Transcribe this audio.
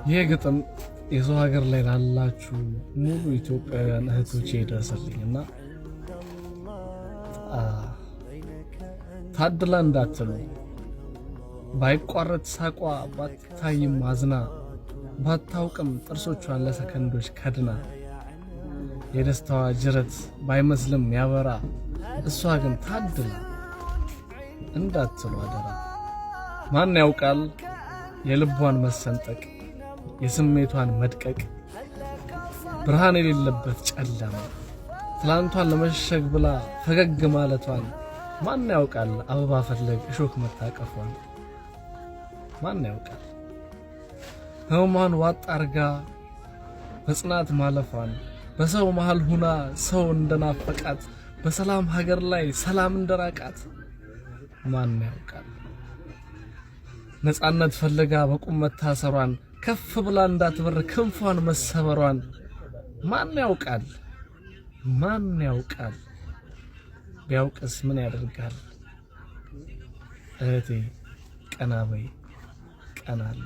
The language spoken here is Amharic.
ይሄ ግጥም የሰው ሀገር ላይ ላላችሁ ሙሉ ኢትዮጵያውያን እህቶቼ ይደርስልኝና ታድላ እንዳትሉ ባይቋረጥ ሳቋ ባታይም አዝና ባታውቅም ጥርሶቿን ለሰከንዶች ከድና የደስታዋ ጅረት ባይመስልም ያበራ እሷ ግን ታድላ እንዳትሉ አደራ። ማን ያውቃል የልቧን መሰንጠቅ የስሜቷን መድቀቅ ብርሃን የሌለበት ጨለማ ትላንቷን ለመሸግ ብላ ፈገግ ማለቷን ማን ያውቃል አበባ ፈለግ እሾክ መታቀፏን ማን ያውቃል ህመሟን ዋጥ አርጋ በጽናት ማለፏን በሰው መሃል ሁና ሰው እንደናፈቃት በሰላም ሀገር ላይ ሰላም እንደራቃት ማን ያውቃል ነፃነት ፈልጋ በቁም መታሰሯን ከፍ ብላ እንዳትበር ክንፏን መሰበሯን ማን ያውቃል ቢያውቅስ ምን ያደርጋል እህቴ ቀና በይ ቀና አለ